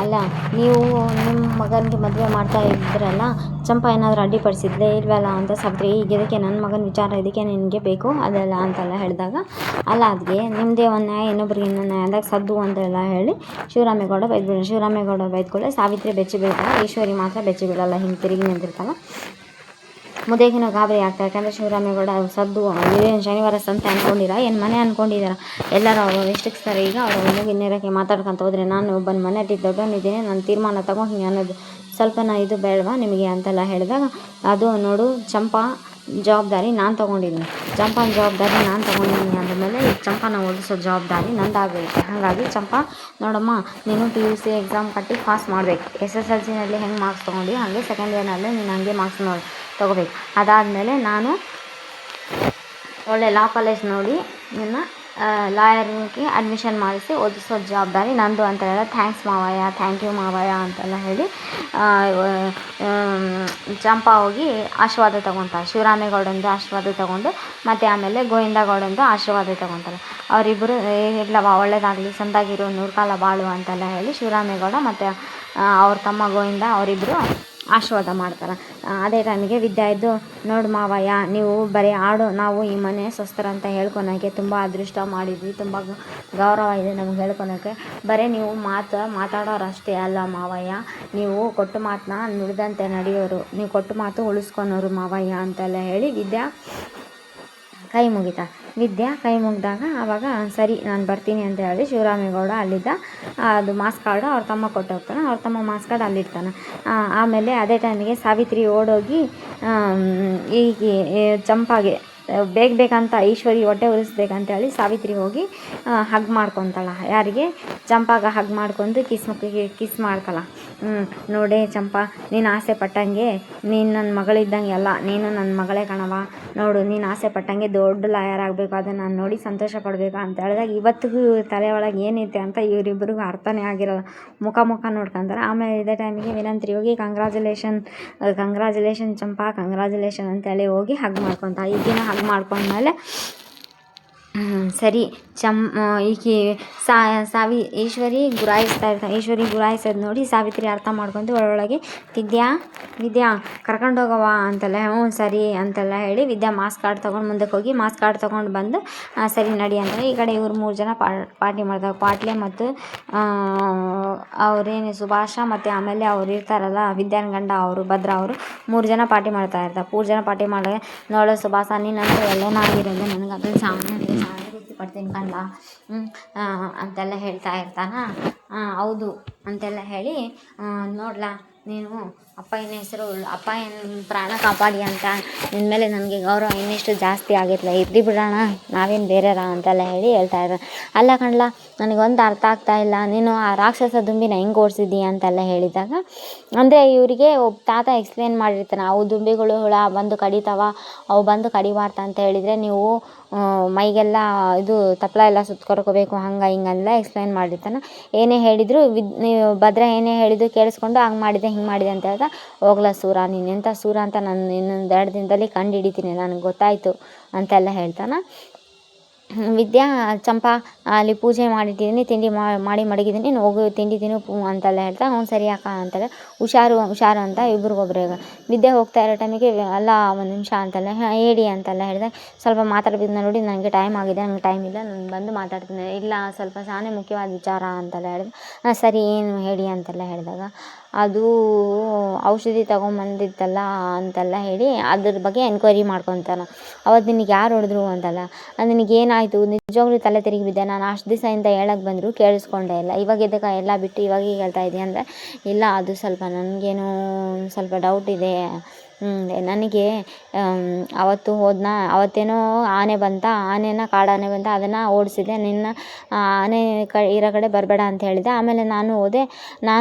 ಅಲ್ಲ ನೀವು ನಿಮ್ಮ ಮಗನಿಗೆ ಮದುವೆ ಮಾಡ್ತಾ ಇದ್ರಲ್ಲ, ಚಂಪಾ ಏನಾದರೂ ಅಡ್ಡಿಪಡಿಸಿದ್ಲೇ ಇಲ್ವಲ್ಲ ಅಂತ ಸಾವಿತ್ರಿ. ಈಗ ಇದಕ್ಕೆ ನನ್ನ ಮಗನ ವಿಚಾರ ಇದಕ್ಕೆ ನಿನಗೆ ಬೇಕು ಅದೆಲ್ಲ ಅಂತೆಲ್ಲ ಹೇಳಿದಾಗ, ಅಲ್ಲ ಅದಕ್ಕೆ ನಿಮ್ಮದೇ ಒಂದು ನ್ಯಾಯ ಇನ್ನೊಬ್ರಿಗೆ ಇನ್ನೊಂದು ನ್ಯಾಯ ಅಂದಾಗ ಸದ್ದು ಅಂತೆಲ್ಲ ಹೇಳಿ ಶಿವರಾಮೇಗೌಡ ಬೈದ್ಬಿಡ. ಶಿವರಾಮೇಗೌಡ ಬೈದ್ಕೊಳ್ಳೆ ಸಾವಿತ್ರಿ ಬೆಚ್ಚಿ ಬೀಳ್ತಾಳೆ, ಈಶ್ವರಿ ಮಾತ್ರ ಬೆಚ್ಚಿ ಬೀಳಲ್ಲ, ಹಿಂಗೆ ತಿರುಗಿ ನಿಂತಿರ್ತಾಳೆ. ಮುದೇಕಿನೂ ಗಾಬರಿ ಆಗ್ತಾರೆ. ಯಾಕಂದರೆ ಶಿವರಾಮೇಗೌಡ ಸದ್ದು ಇದೇನು ಶನಿವಾರ ಸಂತೆ ಅಂದ್ಕೊಂಡಿರ ಏನು ಮನೆ ಅಂದ್ಕೊಂಡಿದ್ದಾರ, ಎಲ್ಲರೂ ಅವ್ರು ಇಷ್ಟಿಕ್ತಾರೆ. ಈಗ ಅವ್ರು ಇನ್ನೇರಕ್ಕೆ ಮಾತಾಡ್ಕೊಂತ ಹೋದರೆ ನಾನು ಒಬ್ಬನ ಮನೆಯಲ್ಲಿ ದೊಡ್ಡವನಿದ್ದೀನಿ, ನಾನು ತೀರ್ಮಾನ ತಗೊಂಡಿನಿ ಅನ್ನೋದು ಸ್ವಲ್ಪನ ಇದು ಬೇಡವಾ ನಿಮಗೆ ಅಂತೆಲ್ಲ ಹೇಳಿದಾಗ, ಅದು ನೋಡು ಚಂಪಾ ಜವಾಬ್ದಾರಿ ನಾನು ತೊಗೊಂಡಿದ್ದೀನಿ, ಚಂಪಾನ ಜವಾಬ್ದಾರಿ ನಾನು ತೊಗೊಂಡಿದ್ದೀನಿ ಅಂದಮೇಲೆ ಈಗ ಚಂಪಾನ ಓದಿಸೋ ಜವಾಬ್ದಾರಿ ನಂದಾಗೈತೆ. ಹಾಗಾಗಿ ಚಂಪಾ ನೋಡಮ್ಮ, ನೀನು PUC ಎಕ್ಸಾಮ್ ಕಟ್ಟಿ ಪಾಸ್ ಮಾಡಬೇಕು. SSLCನಲ್ಲಿ ಹೆಂಗೆ ಮಾರ್ಕ್ಸ್ ತೊಗೊಂಡಿಯೋ ಹಾಗೆ ಸೆಕೆಂಡ್ ಇಯರ್ನಲ್ಲೇ ನೀನು ಹಾಗೆ ಮಾರ್ಕ್ಸ್ ತೊಗೋಬೇಕು. ಅದಾದಮೇಲೆ ನಾನು ಒಳ್ಳೆ ಲಾ ಕಾಲೇಜ್ ನೋಡಿ ನಿನ್ನ ಲಾಯರ್ಗೆ ಅಡ್ಮಿಷನ್ ಮಾಡಿಸಿ ಓದಿಸೋ ಜವಾಬ್ದಾರಿ ನಂದು ಅಂತ ಹೇಳಿ, ಥ್ಯಾಂಕ್ಸ್ ಮಾವಯ್ಯ, ಥ್ಯಾಂಕ್ ಯು ಮಾವಯ್ಯ ಅಂತೆಲ್ಲ ಹೇಳಿ ಚಂಪಾ ಹೋಗಿ ಆಶೀರ್ವಾದ ತೊಗೊತಾಳೆ. ಶಿವರಾಮೇಗೌಡಂದು ಆಶೀರ್ವಾದ ತೊಗೊಂಡು ಮತ್ತು ಆಮೇಲೆ ಗೋವಿಂದಗೌಡಂದು ಆಶೀರ್ವಾದ ತೊಗೊತಾಳೆ. ಅವರಿಬ್ಬರು ಇರ್ಲವ ಒಳ್ಳೇದಾಗಲಿ, ಸಂದಾಗಿರೋ 100 ಕಾಲ ಬಾಳು ಅಂತೆಲ್ಲ ಹೇಳಿ ಶಿವರಾಮೇಗೌಡ ಮತ್ತು ಅವ್ರ ತಮ್ಮ ಗೋವಿಂದ ಅವರಿಬ್ಬರು ಆಶೀರ್ವಾದ ಮಾಡ್ತಾರೆ. ಅದೇ ಟೈಮಿಗೆ ವಿದ್ಯಾ ಇದ್ದು, ನೋಡು ಮಾವಯ್ಯ, ನೀವು ಬರೀ ಆಡು, ನಾವು ಈ ಮನೆ ಸ್ವಸ್ಥರಂತ ಹೇಳ್ಕೊಳಕ್ಕೆ ತುಂಬ ಅದೃಷ್ಟ ಮಾಡಿದ್ವಿ, ತುಂಬ ಗೌರವ ಇದೆ ನಮ್ಗೆ ಹೇಳ್ಕೊಳಕ್ಕೆ. ಬರೀ ನೀವು ಮಾತಾಡೋರಷ್ಟೇ ಅಲ್ಲ ಮಾವಯ್ಯ, ನೀವು ಕೊಟ್ಟು ಮಾತನ್ನ ನುಡಿದಂತೆ ನಡೆಯೋರು, ನೀವು ಕೊಟ್ಟು ಮಾತು ಉಳಿಸ್ಕೊಳೋರು ಮಾವಯ್ಯ ಅಂತೆಲ್ಲ ಹೇಳಿ ವಿದ್ಯಾ ಕೈ ಮುಗಿತಾಳೆ. ವಿದ್ಯಾ ಕೈ ಮುಗಿದಾಗ ಆವಾಗ ಸರಿ ನಾನು ಬರ್ತೀನಿ ಅಂತ ಹೇಳಿ ಶಿವರಾಮೇಗೌಡ ಅಲ್ಲಿದ್ದ ಅದು ಮಾಸ್ ಕಾರ್ಡು ಅವ್ರ ತಮ್ಮ ಕೊಟ್ಟು ಹೋಗ್ತಾನೆ. ಅವ್ರ ತಮ್ಮ ಮಾಸ್ ಕಾರ್ಡ್ ಅಲ್ಲಿರ್ತಾನೆ. ಆಮೇಲೆ ಅದೇ ಟೈಮಿಗೆ ಸಾವಿತ್ರಿ ಓಡೋಗಿ ಈಗ ಚಂಪಾಗೆ ಬೇಕಂತ ಈಶ್ವರಿ ಹೊಟ್ಟೆ ಉರಿಸ್ಬೇಕಂತೇಳಿ ಸಾವಿತ್ರಿ ಹೋಗಿ ಹಗ್ ಮಾಡ್ಕೊತಾಳ. ಯಾರಿಗೆ? ಚಂಪಾಗ ಹಗ್ ಮಾಡ್ಕೊಂಡು ಕಿಸ್ ಮಾಡ್ತಾಳ. ನೋಡೇ ಚಂಪಾ, ನೀನು ಆಸೆ ಪಟ್ಟಂಗೆ ನೀನು ನನ್ನ ಮಗಳಿದ್ದಂಗೆ ಅಲ್ಲ, ನೀನು ನನ್ನ ಮಗಳೇ ಕಣವ, ನೋಡು ನೀನು ಆಸೆ ಪಟ್ಟಂಗೆ ದೊಡ್ಡ ಲಾಯರ್ ಆಗಬೇಕು, ಅದನ್ನು ನಾನು ನೋಡಿ ಸಂತೋಷ ಪಡಬೇಕು ಅಂತ ಹೇಳಿದಾಗ ಇವತ್ತಿಗೂ ತಲೆ ಒಳಗೆ ಏನೈತೆ ಅಂತ ಇವರಿಬ್ಬರಿಗೂ ಅರ್ಥನೇ ಆಗಿರೋಲ್ಲ. ಮುಖ ನೋಡ್ಕೊಂತಾರೆ. ಆಮೇಲೆ ಇದೇ ಟೈಮಿಗೆ ವಿನಂತ್ರಿ ಹೋಗಿ ಕಂಗ್ರಾಜುಲೇಷನ್ ಚಂಪಾ, ಕಂಗ್ರಾಜುಲೇಷನ್ ಅಂತೇಳಿ ಹೋಗಿ ಹಗ್ ಮಾಡ್ಕೊತಾಳೆ. ಈಗಿನ ಹಗ್ ಮಾಡ್ಕೊಂಡ್ಮೇಲೆ ಸರಿ ಈಕೆ ಈಶ್ವರಿ ಗುರಾಯಿಸ್ತಾ ಇರ್ತಾಳೆ. ಈಶ್ವರಿ ಗುರಾಯಿಸೋದು ನೋಡಿ ಸಾವಿತ್ರಿ ಅರ್ಥ ಮಾಡ್ಕೊಂಡು ಒಳಗೆ ವಿದ್ಯಾ ಕರ್ಕೊಂಡೋಗವ ಅಂತೆಲ್ಲ, ಸರಿ ಅಂತೆಲ್ಲ ಹೇಳಿ ವಿದ್ಯಾ ಮಾಸ್ ಕಾರ್ಡ್ ತೊಗೊಂಡು ಮುಂದಕ್ಕೆ ಹೋಗಿ ಮಾಸ್ ಕಾರ್ಡ್ ತೊಗೊಂಡು ಬಂದು ಸರಿ ನಡಿ ಅಂತಾರೆ. ಈ ಕಡೆ ಇವ್ರು 3 ಜನ ಪಾರ್ಟಿ ಮಾಡ್ತಾರೆ. ಪಾಟ್ಲೆ ಮತ್ತು ಅವರೇನು ಸುಭಾಷ ಮತ್ತು ಆಮೇಲೆ ಅವ್ರು ಇರ್ತಾರಲ್ಲ ವಿದ್ಯಾನ ಗಂಡ ಅವರು ಭದ್ರ ಅವರು 3 ಜನ ಪಾರ್ಟಿ ಮಾಡ್ತಾ ಇರ್ತಾರೆ. 3 ಜನ ಪಾರ್ಟಿ ಮಾಡಿದ್ರೆ, ನೋಡೋ ಸುಭಾಷ ನೀನಂತೂ ಎಲ್ಲೇನೋ ಆಗಿರೋದು, ನನಗೆ ಅದ್ರಲ್ಲಿ ಸಾವನ್ನೇ ತೃಪ್ತಿ ಪಡ್ತೀನಿ ಕಂಡ ಅಂತೆಲ್ಲ ಹೇಳ್ತಾ ಇರ್ತಾನ. ಹೌದು ಅಂತೆಲ್ಲ ಹೇಳಿ, ನೋಡ್ಲಾ ನೀನು ಅಪ್ಪಯ್ಯನ ಹೆಸರು ಅಪ್ಪಯ್ಯನ ಪ್ರಾಣ ಕಾಪಾಡಿ ಅಂತ ನಿನ್ನ ಮೇಲೆ ನನಗೆ ಗೌರವ ಇನ್ನಿಷ್ಟು ಜಾಸ್ತಿ ಆಗಿತ್ತಲ್ಲ, ಇರ್ಲಿ ಬಿಡೋಣ ನಾವೇನು ಬೇರೆಯರ ಅಂತೆಲ್ಲ ಹೇಳಿ ಹೇಳ್ತಾ ಇದ್ದಾರೆ. ಅಲ್ಲ ಕಣ್ಲ, ನನಗೊಂದು ಅರ್ಥ ಆಗ್ತಾ ಇಲ್ಲ, ನೀನು ಆ ರಾಕ್ಷಸ ದುಂಬಿನ ಹೆಂಗೆ ಓಡಿಸಿದ್ದೀಯ ಅಂತೆಲ್ಲ ಹೇಳಿದಾಗ, ಅಂದರೆ ಇವರಿಗೆ ಒಬ್ಬ ತಾತ ಎಕ್ಸ್ಪ್ಲೇನ್ ಮಾಡಿರ್ತಾನೆ, ಅವು ದುಂಬಿಗಳು ಹುಳ ಬಂದು ಕಡಿತಾವ, ಅವು ಬಂದು ಕಡಿಬಾರ್ದು ಅಂತ ಹೇಳಿದರೆ ನೀವು ಮೈಗೆಲ್ಲ ಇದು ತಪ್ಪಲ ಎಲ್ಲ ಸುತ್ಕೊರ್ಕೋಬೇಕು, ಹಂಗೆ ಹಿಂಗೆಲ್ಲ ಎಕ್ಸ್ಪ್ಲೈನ್ ಮಾಡಿರ್ತಾನೆ. ಏನೇ ಹೇಳಿದ್ರು ನೀವು ಭದ್ರ ಏನೇ ಹೇಳಿದ್ರು ಕೇಳಿಸ್ಕೊಂಡು ಹಂಗೆ ಮಾಡಿದೆ ಹಿಂಗೆ ಮಾಡಿದೆ ಅಂತ ಹೇಳ್ತಾ, ಹೋಗ್ಲಾ ಸೂರ, ನೀನು ಎಂಥ ಸೂರ ಅಂತ ನಾನು ಇನ್ನೊಂದು 2 ದಿನದಲ್ಲಿ ಕಂಡು ಹಿಡಿತೀನಿ, ನನಗೆ ಗೊತ್ತಾಯಿತು ಅಂತೆಲ್ಲ ಹೇಳ್ತಾನೆ. ವಿದ್ಯಾ ಚಂಪಾ ಅಲ್ಲಿ ಪೂಜೆ ಮಾಡಿಟ್ಟಿದ್ದೀನಿ, ತಿಂಡಿ ಮಾಡಿ ಮಡಗಿದ್ದೀನಿ, ನೀನು ಹೋಗು ತಿಂಡಿ ತಿನ್ನು ಅಂತೆಲ್ಲ ಹೇಳ್ತಾ, ಸರಿ ಅಕ್ಕ ಅಂತೆಲ್ಲ ಹುಷಾರು ಅಂತ ಇಬ್ರಿಗೊಬ್ರು ವಿದ್ಯೆ ಹೋಗ್ತಾ ಇರೋ ಟೈಮಿಗೆ, ಅಲ್ಲ 1 ನಿಮಿಷ ಅಂತೆಲ್ಲ ಹೇಳಿ ಅಂತೆಲ್ಲ ಹೇಳಿದಾಗ, ಸ್ವಲ್ಪ ಮಾತಾಡ್ಬಿದ್ದು ನೋಡಿ ನನಗೆ ಟೈಮ್ ಆಗಿದೆ, ನನಗೆ ಟೈಮ್ ಇಲ್ಲ, ನಾನು ಬಂದು ಮಾತಾಡ್ತೀನಿ, ಇಲ್ಲ ಸ್ವಲ್ಪ ಸಾನೇ ಮುಖ್ಯವಾದ ವಿಚಾರ ಅಂತೆಲ್ಲ ಹೇಳಿದೆ. ಸರಿ ಏನು ಹೇಳಿ ಅಂತೆಲ್ಲ ಹೇಳಿದಾಗ, ಅದು ಔಷಧಿ ತೊಗೊಂಬಂದಿತ್ತಲ್ಲ ಅಂತೆಲ್ಲ ಹೇಳಿ ಅದ್ರ ಬಗ್ಗೆ ಎನ್ಕ್ವೈರಿ ಮಾಡ್ಕೊತಾನೆ. ಅವತ್ತು ನಿನಗೆ ಯಾರು ಹೊಡೆದ್ರು ಅಂತಲ್ಲ, ನಿನಗೇನಾಯಿತು ನಿಜವಾಗ್ಲೂ ತಲೆ ತಿರುಗಿ ಬಿದ್ದೆ, ನಾನು ಅಷ್ಟು ದಿವಸದಿಂದ ಹೇಳಕ್ಕೆ ಬಂದರೂ ಕೇಳಿಸ್ಕೊಂಡೇ ಇಲ್ಲ, ಇವಾಗ ಇದಕ್ಕೆ ಎಲ್ಲ ಬಿಟ್ಟು ಇವಾಗ ಹೇಳ್ತಾ ಇದೆಯಾ ಅಂದರೆ, ಇಲ್ಲ ಅದು ಸ್ವಲ್ಪ ನನಗೇನೋ ಸ್ವಲ್ಪ ಡೌಟ್ ಇದೆ, ನನಗೆ ಅವತ್ತು ಅವತ್ತೇನೋ ಆನೆ ಆನೆನ ಕಾಡಾನೆ ಬಂತ, ಅದನ್ನು ಓಡಿಸಿದೆ, ನಿನ್ನ ಆನೆ ಇರೋ ಕಡೆ ಬರಬೇಡ ಅಂತ ಹೇಳಿದೆ. ಆಮೇಲೆ ನಾನು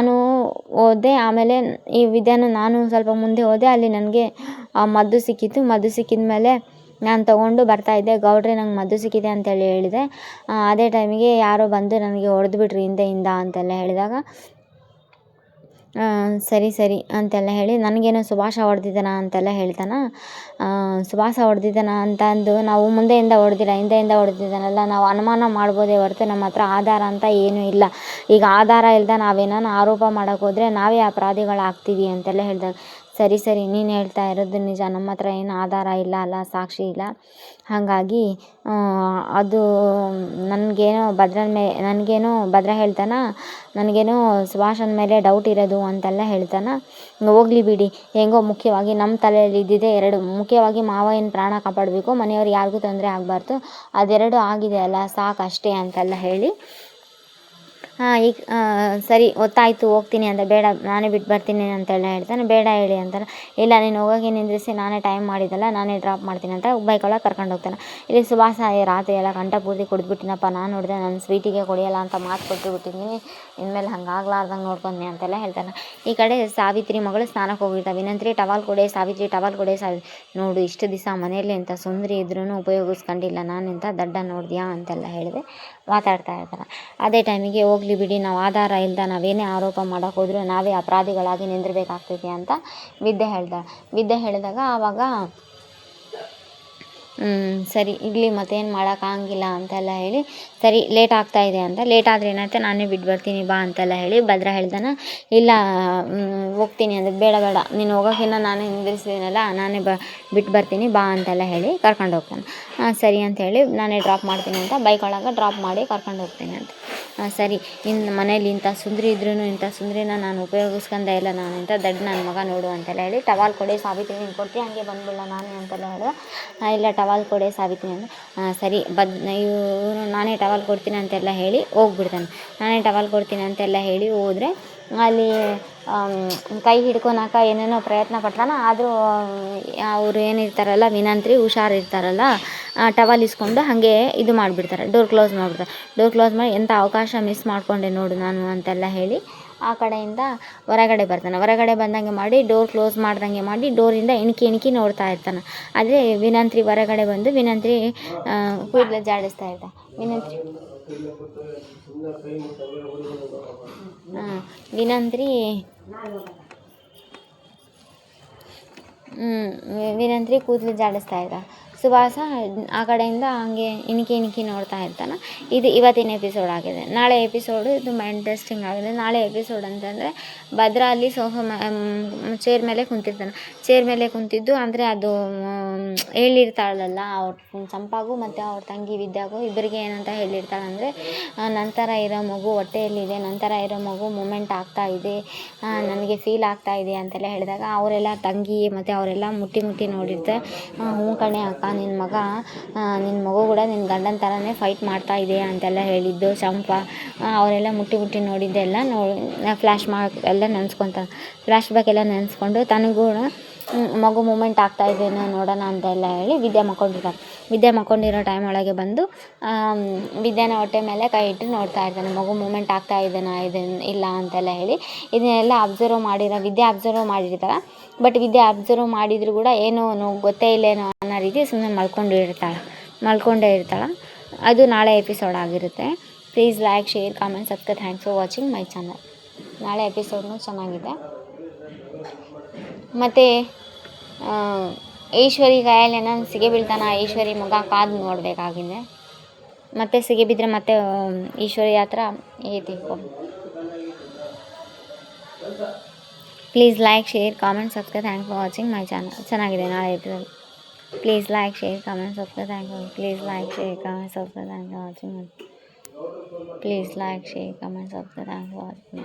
ಹೋದೆ ಆಮೇಲೆ ಈ ವಿದ್ಯಾನು ನಾನು ಸ್ವಲ್ಪ ಮುಂದೆ ಹೋದೆ, ಅಲ್ಲಿ ನನಗೆ ಮದ್ದು ಸಿಕ್ಕಿತ್ತು. ಮದ್ದು ಸಿಕ್ಕಿದ ಮೇಲೆ ನಾನು ತೊಗೊಂಡು ಬರ್ತಾಯಿದ್ದೆ, ಗೌಡ್ರೆ ನಂಗೆ ಮದ್ದು ಸಿಕ್ಕಿದೆ ಅಂತೇಳಿ ಹೇಳಿದೆ. ಅದೇ ಟೈಮಿಗೆ ಯಾರೋ ಬಂದು ನನಗೆ ಹೊಡೆದ್ಬಿಟ್ರಿ ಹಿಂದೆಯಿಂದ ಅಂತೆಲ್ಲ ಹೇಳಿದಾಗ, ಸರಿ ಸರಿ ಅಂತೆಲ್ಲ ಹೇಳಿ ನನಗೇನೋ ಸುಭಾಷ ಹೊಡೆದಿದ್ದಾನ ಅಂತೆಲ್ಲ ಹೇಳ್ತಾನೆ. ಸುಭಾಷ ಹೊಡೆದಿದ್ದಾನ ಅಂತ ಅಂದು ನಾವು ಮುಂದೆಯಿಂದ ಹೊಡೆದಿಲ್ಲ ಹಿಂದೆಯಿಂದ ಹೊಡೆದಿದ್ದಾನಲ್ಲ, ನಾವು ಅನುಮಾನ ಮಾಡ್ಬೋದೇ ಹೊರತು ನಮ್ಮ ಹತ್ರ ಆಧಾರ ಅಂತ ಏನೂ ಇಲ್ಲ. ಈಗ ಆಧಾರ ಇಲ್ಲದೆ ನಾವೇನಾನ ಆರೋಪ ಮಾಡೋಕ್ಕೆ ಹೋದರೆ ನಾವೇ ಅಪರಾಧಿಗಳಾಗ್ತೀವಿ ಅಂತೆಲ್ಲ ಹೇಳಿದಾಗ, ಸರಿ ಸರಿ ನೀನು ಹೇಳ್ತಾ ಇರೋದು ನಿಜ, ನಮ್ಮ ಹತ್ರ ಏನು ಆಧಾರ ಇಲ್ಲ ಅಲ್ಲ, ಸಾಕ್ಷಿ ಇಲ್ಲ, ಹಾಗಾಗಿ ಅದು ನನಗೇನೋ ಭದ್ರ ಹೇಳ್ತಾನೆ, ನನಗೇನೋ ಸುಭಾಷನ ಮೇಲೆ ಡೌಟ್ ಇರೋದು ಅಂತೆಲ್ಲ ಹೇಳ್ತಾನೆ. ಹೋಗ್ಲಿ ಬಿಡಿ, ಹೆಂಗೋ ಮುಖ್ಯವಾಗಿ ನಮ್ಮ ತಲೆಯಲ್ಲಿ ಇದ್ದಿದ್ದೆ ಎರಡು, ಮುಖ್ಯವಾಗಿ ಮಾವಯ್ಯನ ಪ್ರಾಣ ಕಾಪಾಡಬೇಕು, ಮನೆಯವ್ರು ಯಾರಿಗೂ ತೊಂದರೆ ಆಗಬಾರ್ದು, ಅದೆರಡು ಆಗಿದೆ ಅಲ್ಲ ಸಾಕಷ್ಟೇ ಅಂತೆಲ್ಲ ಹೇಳಿ, ಈಗ ಸರಿ ಹೊತ್ತಾಯಿತು ಹೋಗ್ತೀನಿ ಅಂತ, ಬೇಡ ನಾನೇ ಬಿಟ್ಟು ಬರ್ತೀನಿ ಅಂತೆಲ್ಲ ಹೇಳ್ತಾನೆ. ಬೇಡ ಹೇಳಿ ಅಂತಾನೆ. ಇಲ್ಲ ನೀನು ಹೋಗೋಕೆ ನಿಂದ್ರಿಸಿ, ನಾನೇ ಟೈಮ್ ಮಾಡಿದ್ದಲ್ಲ, ನಾನೇ ಡ್ರಾಪ್ ಮಾಡ್ತೀನಿ ಅಂತ ಬೈಕ್ ಒಳಗೆ ಕರ್ಕೊಂಡು ಹೋಗ್ತಾನೆ. ಇಲ್ಲಿ ಸುಭಾಷ ರಾತ್ರಿ ಎಲ್ಲ ಕಂಠ ಪೂರ್ತಿ ಕುಡಿದ್ಬಿಟ್ಟಿನಪ್ಪ, ನಾನು ನೋಡಿದೆ ನನ್ನ ಸ್ವೀಟಿಗೆ ಕೊಡಿಯಲ್ಲ ಅಂತ ಮಾತು ಕೊಟ್ಟು ಬಿಟ್ಟಿದ್ದೀನಿ, ಇನ್ಮೇಲೆ ಹಂಗಾಗ್ಲಾರ್ದಂಗೆ ನೋಡ್ಕೊಂತೀನಿ ಅಂತೆಲ್ಲ ಹೇಳ್ತಾನೆ. ಈ ಕಡೆ ಸಾವಿತ್ರಿ ಮಗಳು ಸ್ನಾನಕ್ಕೆ ಹೋಗಿರ್ತಾವೆ. ವಿನಂತ್ರಿ ಟವಲ್ ಕೊಡೆ ಸಾವಿತ್ರಿ, ಟವಲ್ ಕೊಡೆ ನೋಡು ಇಷ್ಟು ದಿವಸ ಮನೆಯಲ್ಲಿ ಇಂಥ ಸುಂದರಿ ಇದ್ರೂ ಉಪಯೋಗಿಸ್ಕೊಂಡಿಲ್ಲ, ನಾನು ಇಂಥ ದಡ್ಡ ನೋಡಿದ್ಯಾ ಅಂತೆಲ್ಲ ಹೇಳಿದೆ ಮಾತಾಡ್ತಾ ಇರ್ತಾರೆ. ಅದೇ ಟೈಮಿಗೆ ಹೋಗ್ಲಿ ಬಿಡಿ, ನಾವು ಆಧಾರ ಇಲ್ಲದ ನಾವೇನೇ ಆರೋಪ ಮಾಡೋಕೆ ಹೋದರೂ ನಾವೇ ಅಪರಾಧಿಗಳಾಗಿ ನಿಂದಿರಬೇಕಾಗ್ತೈತಿ ಅಂತ ವಿದ್ಯೆ ಹೇಳಿದಾಗ ಆವಾಗ ಸರಿ ಇರಲಿ ಮತ್ತೇನು ಮಾಡೋಕ್ಕಾಗಿಲ್ಲ ಅಂತೆಲ್ಲ ಹೇಳಿ, ಸರಿ ಲೇಟ್ ಆಗ್ತಾಯಿದೆ ಅಂತ, ಲೇಟ್ ಆದರೆ ಏನಾಯ್ತು ನಾನೇ ಬಿಟ್ಟು ಬರ್ತೀನಿ ಬಾ ಅಂತೆಲ್ಲ ಹೇಳಿ ಭದ್ರ ಹೇಳ್ದಾನೆ. ಇಲ್ಲ ಹೋಗ್ತೀನಿ ಅಂದರೆ, ಬೇಡ ಬೇಡ ನೀನು ಹೋಗೋಕ್ಕಿಂತ ನಾನೇ ನಿಂದಿರಿಸಿದ್ದೀನಲ್ಲ, ನಾನೇ ಬಿಟ್ಟು ಬರ್ತೀನಿ ಬಾ ಅಂತೆಲ್ಲ ಹೇಳಿ ಕರ್ಕೊಂಡು ಹೋಗ್ತಾನೆ. ಸರಿ ಅಂತ ಹೇಳಿ ನಾನೇ ಡ್ರಾಪ್ ಮಾಡ್ತೀನಿ ಅಂತ ಬೈಕ್ ಒಳಗೆ ಡ್ರಾಪ್ ಮಾಡಿ ಕರ್ಕೊಂಡು ಹೋಗ್ತೀನಿ ಅಂತ. ಸರಿ ಇನ್ನು ಮನೇಲಿ ಇಂಥ ಸುಂದರಿ ಇದ್ರೂ ಇಂಥ ಸುಂದರಿನ ನಾನು ಉಪಯೋಗಿಸ್ಕೊಂಡೆ ಇಲ್ಲ, ನಾನು ಇಂಥ ದಡ್ಡ ನನ್ನ ಮಗ ನೋಡು ಅಂತೆಲ್ಲ ಹೇಳಿ, ಟವಾಲ್ ಕೊಡೆ ಸಾವಿತ್ರಿ ನೀನು ಕೊಡ್ತೀಯ ಹಂಗೆ ಬಂದ್ಬಿಡಲ್ಲ ನಾನೇ ಅಂತೆಲ್ಲ ಹೇಳಿದೆ. ಇಲ್ಲ ಟವಾಲ್ ಕೊಡೆ ಸಾವಿತ್ರಿ ಅಂದರೆ, ಸರಿ ಇವರು ನಾನೇ ಟವಾಲ್ ಕೊಡ್ತೀನಿ ಅಂತೆಲ್ಲ ಹೇಳಿ ಹೋಗ್ಬಿಡ್ತಾನೆ. ನಾನೇ ಟವಾಲ್ ಕೊಡ್ತೀನಿ ಅಂತೆಲ್ಲ ಹೇಳಿ ಹೋದರೆ ಅಲ್ಲಿ ಕೈ ಹಿಡ್ಕೊಳಕ ಏನೇನೋ ಪ್ರಯತ್ನ ಪಡ್ತಾನೆ. ಆದರೂ ಅವರು ಏನಿರ್ತಾರಲ್ಲ ವಿನಂತ್ರಿ ಹುಷಾರಿರ್ತಾರಲ್ಲ, ಟವಲ್ ಇಸ್ಕೊಂಡು ಹಾಗೆ ಇದು ಮಾಡಿಬಿಡ್ತಾರೆ, ಡೋರ್ ಕ್ಲೋಸ್ ಮಾಡಿ ಎಂಥ ಅವಕಾಶ ಮಿಸ್ ಮಾಡಿಕೊಂಡೆ ನೋಡು ನಾನು ಅಂತೆಲ್ಲ ಹೇಳಿ ಆ ಕಡೆಯಿಂದ ಹೊರಗಡೆ ಬರ್ತಾನೆ. ಹೊರಗಡೆ ಬಂದಂಗೆ ಮಾಡಿ ಡೋರ್ ಕ್ಲೋಸ್ ಮಾಡ್ದಂಗೆ ಮಾಡಿ ಡೋರಿಂದ ಇಣುಕಿ ನೋಡ್ತಾ ಇರ್ತಾನೆ. ಆದರೆ ವಿನಂತ್ರಿ ಹೊರಗಡೆ ಬಂದು ವಿನಂತ್ರಿ ಕೂದಲು ಜಾಡಿಸ್ತಾ ಇರ್ತಾನೆ. ವಿನಂತ್ರಿ ಕೂದಲು ಜಾಡಿಸ್ತಾ ಇದ್ದ. ಸುಭಾಷ ಆ ಕಡೆಯಿಂದ ಹಂಗೆ ಇಣುಕಿ ನೋಡ್ತಾ ಇರ್ತಾನೆ. ಇದು ಇವತ್ತಿನ ಎಪಿಸೋಡ್ ಆಗಿದೆ. ನಾಳೆ ಎಪಿಸೋಡು ತುಂಬ ಇಂಟ್ರೆಸ್ಟಿಂಗ್ ಆಗಿದೆ. ನಾಳೆ ಎಪಿಸೋಡ್ ಅಂತಂದರೆ ಭದ್ರ ಅಲ್ಲಿ ಚೇರ್ ಮೇಲೆ ಕುಂತಿರ್ತಾನೆ. ಚೇರ್ ಮೇಲೆ ಕುಂತಿದ್ದು ಅಂದರೆ ಅದು ಹೇಳಿರ್ತಾಳಲ್ಲ ಅವ್ರ ಚಂಪಾಗೂ ಮತ್ತು ಅವ್ರ ತಂಗಿ ವಿದ್ಯಾಗೂ ಇಬ್ಬರಿಗೆ ಏನಂತ ಹೇಳಿರ್ತಾಳಂದರೆ, ನಂತರ ಇರೋ ಮಗು ಹೊಟ್ಟೆಯಲ್ಲಿದೆ, ನಂತರ ಇರೋ ಮಗು ಮೂಮೆಂಟ್ ಆಗ್ತಾ ಇದೆ, ನನಗೆ ಫೀಲ್ ಆಗ್ತಾ ಇದೆ ಅಂತೆಲ್ಲ ಹೇಳಿದಾಗ ಅವರೆಲ್ಲ ತಂಗಿ ಮತ್ತು ಅವರೆಲ್ಲ ಮುಟ್ಟಿ ನೋಡಿರ್ತಾರೆ. ಹ್ಞೂ ಕಣೆ ಅಕ್ಕ, ನಿನ್ನ ಮಗು ಕೂಡ ನಿನ್ನ ಗಂಡನ ಥರನೇ ಫೈಟ್ ಮಾಡ್ತಾ ಇದೆ ಅಂತೆಲ್ಲ ಹೇಳಿದ್ದು ಚಂಪಾ. ಅವರೆಲ್ಲ ಮುಟ್ಟಿ ನೋಡಿದ್ದೆಲ್ಲ ಫ್ಲ್ಯಾಶ್ ಎಲ್ಲ ನೆನೆಸ್ಕೊತಾನೆ. ಫ್ಲ್ಯಾಶ್ ಬ್ಯಾಕ್ ಎಲ್ಲ ನೆನೆಸ್ಕೊಂಡು ತನಗೂ ಮಗು ಮೂಮೆಂಟ್ ಆಗ್ತಾ ಇದೆಯೋ ನೋಡೋಣ ಅಂತೆಲ್ಲ ಹೇಳಿ ವಿದ್ಯಾ ಮಕ್ಕೊಂಡಿರೋ ಟೈಮ್ ಒಳಗೆ ಬಂದು ವಿದ್ಯಾನ ಹೊಟ್ಟೆ ಮೇಲೆ ಕೈ ಇಟ್ಟು ನೋಡ್ತಾ ಇರ್ತಾನೆ. ಮಗು ಮೂಮೆಂಟ್ ಆಗ್ತಾ ಇದೆನಾ ಇಲ್ಲ ಅಂತೆಲ್ಲ ಹೇಳಿ ಇದನ್ನೆಲ್ಲ ವಿದ್ಯಾ ಅಬ್ಸರ್ವ್ ಮಾಡಿರ್ತಾಳೆ. ಬಟ್ ವಿದ್ಯೆ ಅಬ್ಸರ್ವ್ ಮಾಡಿದರೂ ಕೂಡ ಏನೋ ಗೊತ್ತೇ ಇಲ್ಲೇನೋ ಅನ್ನೋ ರೀತಿ ಸುಮ್ಮನೆ ಮಲ್ಕೊಂಡೇ ಇರ್ತಾಳೆ. ಅದು ನಾಳೆ ಎಪಿಸೋಡ್ ಆಗಿರುತ್ತೆ. Please like, share, comment, subscribe. Thanks for watching my channel. ನಾಳೆ ಎಪಿಸೋಡ್ನೂ ಚೆನ್ನಾಗಿದೆ. ಮತ್ತು ಈಶ್ವರಿ ಕೈಯಲ್ಲಿ ನಾನು ಸಿಗೆ ಬೀಳ್ತಾನ, ಈಶ್ವರಿ ಮಗ ಕಾದು ನೋಡಬೇಕಾಗಿದೆ. ಮತ್ತೆ ಸಿಗೆ ಬಿದ್ದರೆ ಮತ್ತೆ ಈಶ್ವರಿ ಹತ್ರ ಏತಿ. Please like, share, comment, subscribe. Thanks for watching my channel. ಚೆನ್ನಾಗಿದೆ ನಾಳೆ episode. Please like, share, comment, subscribe. Please like, share, comment, subscribe. Thanks for watching. Please like, share, comment, subscribe. Thanks for watching.